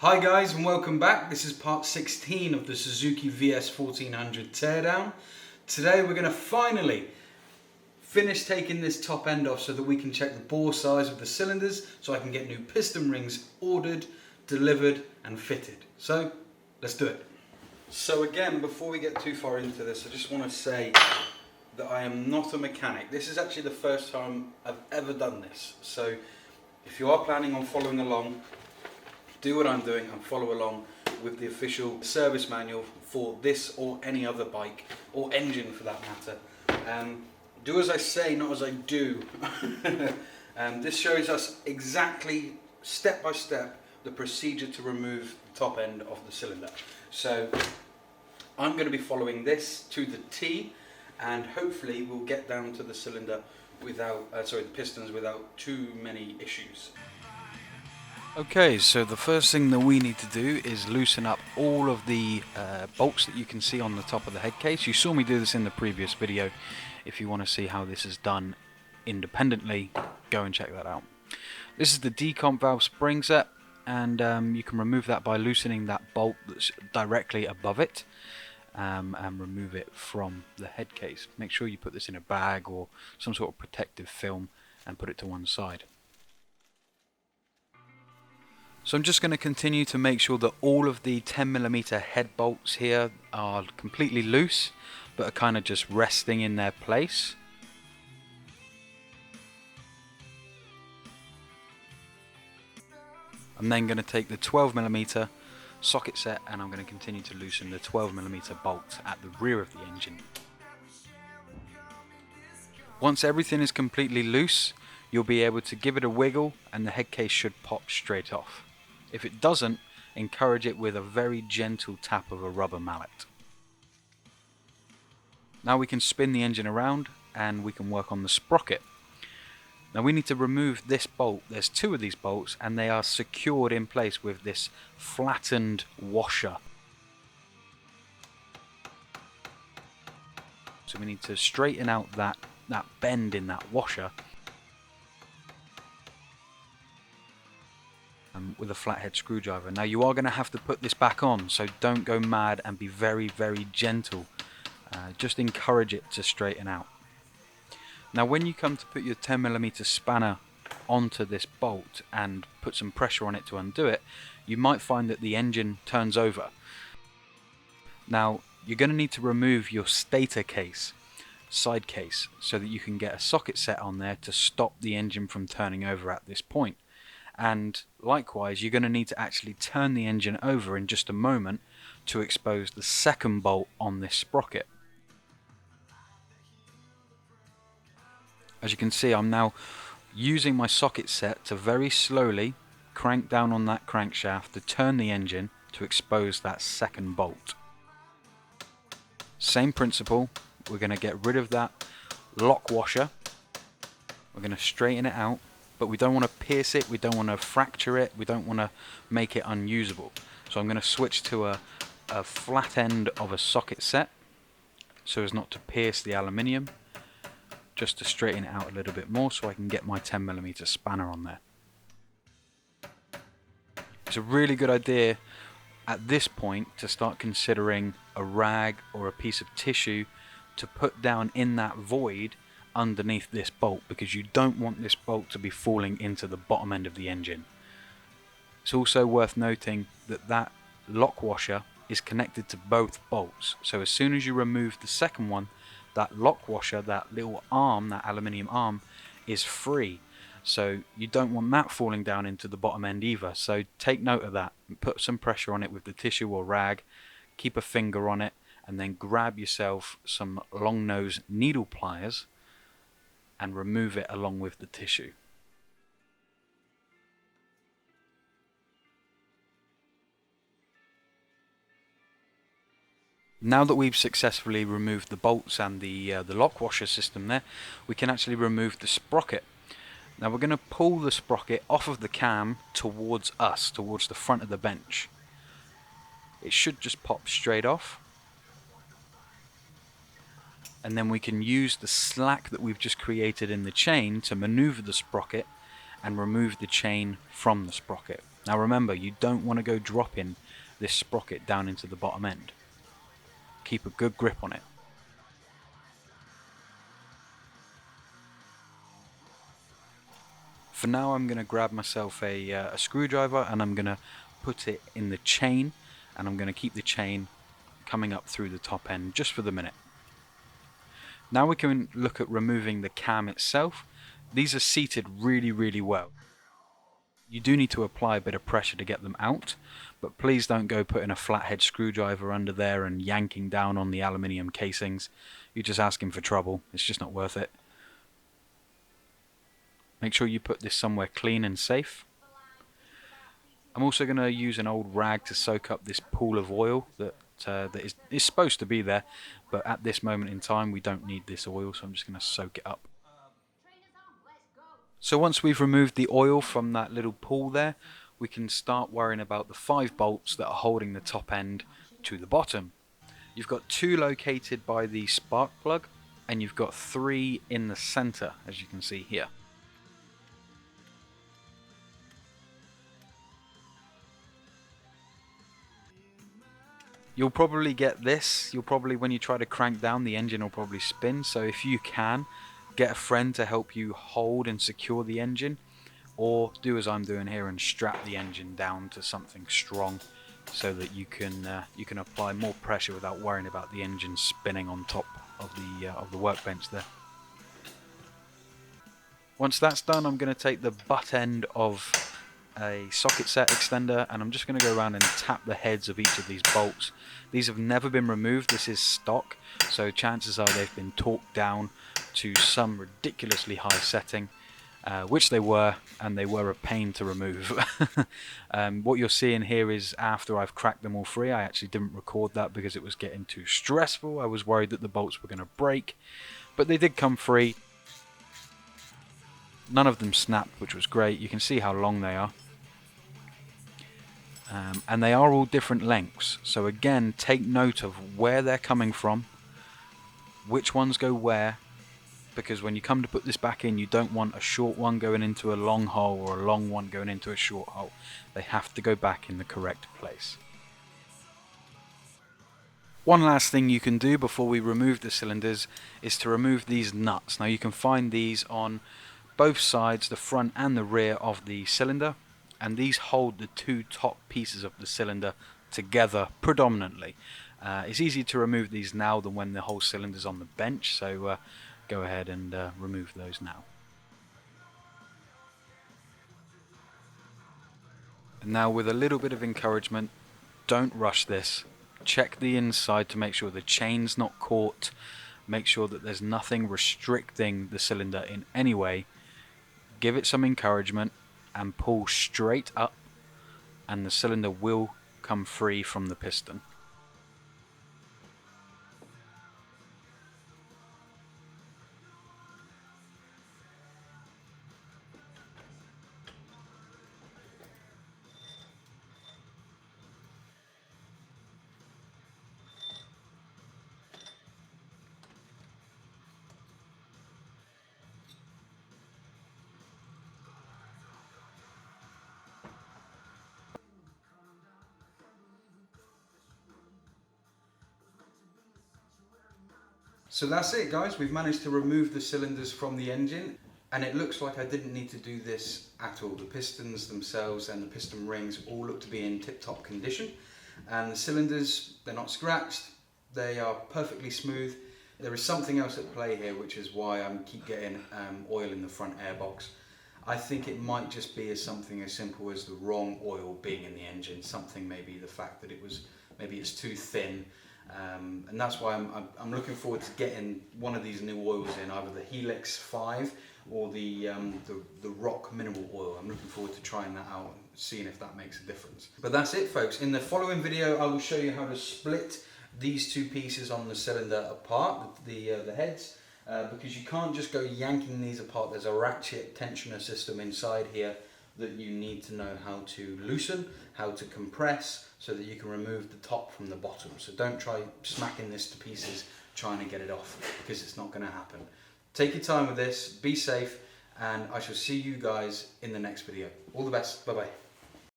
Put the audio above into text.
Hi guys and welcome back. This is part 16 of the Suzuki VS1400 teardown. Today we're going to finally finish taking this top end off so that we can check the bore size of the cylinders so I can get new piston rings ordered, delivered and fitted. So let's do it. So again, before we get too far into this, I just want to say that I am not a mechanic. This is actually the first time I've ever done this. So if you are planning on following along, do what I'm doing and follow along with the official service manual for this or any other bike, or engine for that matter. Do as I say, not as I do. This shows us exactly, step by step, the procedure to remove the top end of the cylinder. So I'm going to be following this to the T, and hopefully we'll get down to the cylinder without, the pistons without too many issues. Okay, so the first thing that we need to do is loosen up all of the bolts that you can see on the top of the head case. You saw me do this in the previous video. If you want to see how this is done independently, go and check that out. This is the decomp valve spring set, and you can remove that by loosening that bolt that's directly above it and remove it from the head case. Make sure you put this in a bag or some sort of protective film and put it to one side. So I'm just going to continue to make sure that all of the 10mm head bolts here are completely loose, but are kind of just resting in their place. I'm then going to take the 12mm socket set and I'm going to continue to loosen the 12mm bolt at the rear of the engine. Once everything is completely loose, you'll be able to give it a wiggle and the head case should pop straight off. If it doesn't, encourage it with a very gentle tap of a rubber mallet. Now we can spin the engine around and we can work on the sprocket. Now we need to remove this bolt. There's two of these bolts and they are secured in place with this flattened washer. So we need to straighten out that bend in that washer with a flathead screwdriver. Now you are going to have to put this back on, so don't go mad and be very gentle. Just encourage it to straighten out. Now when you come to put your 10mm spanner onto this bolt and put some pressure on it to undo it, you might find that the engine turns over. Now you're going to need to remove your stator case, side case, so that you can get a socket set on there to stop the engine from turning over at this point. And likewise, you're going to need to actually turn the engine over in just a moment to expose the second bolt on this sprocket. As you can see, I'm now using my socket set to very slowly crank down on that crankshaft to turn the engine to expose that second bolt. Same principle, we're going to get rid of that lock washer. We're going to straighten it out. But we don't want to pierce it, we don't want to fracture it, we don't want to make it unusable. So I'm going to switch to a flat end of a socket set so as not to pierce the aluminium, just to straighten it out a little bit more so I can get my 10mm spanner on there. It's a really good idea at this point to start considering a rag or a piece of tissue to put down in that void underneath this bolt, because you don't want this bolt to be falling into the bottom end of the engine. It's also worth noting that that lock washer is connected to both bolts, so as soon as you remove the second one, that lock washer, that little arm, that aluminium arm, is free, so you don't want that falling down into the bottom end either. So take note of that and put some pressure on it with the tissue or rag, keep a finger on it, and then grab yourself some long nose needle pliers and remove it along with the tissue. Now that we've successfully removed the bolts and the lock washer system there, we can actually remove the sprocket. Now we're going to pull the sprocket off of the cam towards us, towards the front of the bench. It should just pop straight off. And then we can use the slack that we've just created in the chain to maneuver the sprocket and remove the chain from the sprocket. Now remember, you don't want to go dropping this sprocket down into the bottom end. Keep a good grip on it. For now I'm going to grab myself a screwdriver and I'm going to put it in the chain, and I'm going to keep the chain coming up through the top end just for the minute. Now we can look at removing the cam itself. These are seated really well. You do need to apply a bit of pressure to get them out, but please don't go putting a flathead screwdriver under there and yanking down on the aluminium casings. You're just asking for trouble. It's just not worth it. Make sure you put this somewhere clean and safe. I'm also going to use an old rag to soak up this pool of oil that is supposed to be there, but at this moment in time we don't need this oil, so I'm just going to soak it up. So once we've removed the oil from that little pool there, we can start worrying about the 5 bolts that are holding the top end to the bottom. You've got 2 located by the spark plug, and you've got 3 in the center, as you can see here. You'll probably get this, when you try to crank down, the engine will probably spin, so if you can, get a friend to help you hold and secure the engine, or do as I'm doing here and strap the engine down to something strong so that you can apply more pressure without worrying about the engine spinning on top of the workbench there. Once that's done, I'm going to take the butt end of a socket set extender and I'm just going to go around and tap the heads of each of these bolts. These have never been removed, this is stock, so chances are they've been torqued down to some ridiculously high setting, which they were, and they were a pain to remove. What you're seeing here is after I've cracked them all free. I actually didn't record that because it was getting too stressful. I was worried that the bolts were going to break, but they did come free. None of them snapped, which was great. You can see how long they are. And they are all different lengths, so again, take note of where they're coming from, which ones go where, because when you come to put this back in, you don't want a short one going into a long hole or a long one going into a short hole. They have to go back in the correct place. One last thing you can do before we remove the cylinders is to remove these nuts. Now you can find these on both sides, the front and the rear of the cylinder, and these hold the 2 top pieces of the cylinder together predominantly. It's easier to remove these now than when the whole cylinder's on the bench, so go ahead and remove those now. And now, with a little bit of encouragement, don't rush this. Check the inside to make sure the chain's not caught, make sure that there's nothing restricting the cylinder in any way. Give it some encouragement and pull straight up, and the cylinder will come free from the piston. So that's it, guys. We've managed to remove the cylinders from the engine, and it looks like I didn't need to do this at all. The pistons themselves and the piston rings all look to be in tip-top condition, and the cylinders, they're not scratched, they are perfectly smooth. There is something else at play here, which is why I keep getting oil in the front airbox. I think it might just be something as simple as the wrong oil being in the engine. Something, maybe the fact that maybe it's too thin. And that's why I'm looking forward to getting one of these new oils in, either the Helix 5 or the Rock Minimal Oil. I'm looking forward to trying that out and seeing if that makes a difference. But that's it, folks. In the following video, I will show you how to split these 2 pieces on the cylinder apart, the heads, because you can't just go yanking these apart. There's a ratchet tensioner system inside here that you need to know how to loosen, how to compress, so that you can remove the top from the bottom. So don't try smacking this to pieces trying to get it off, because it's not going to happen. Take your time with this, be safe, and I shall see you guys in the next video. All the best, bye bye.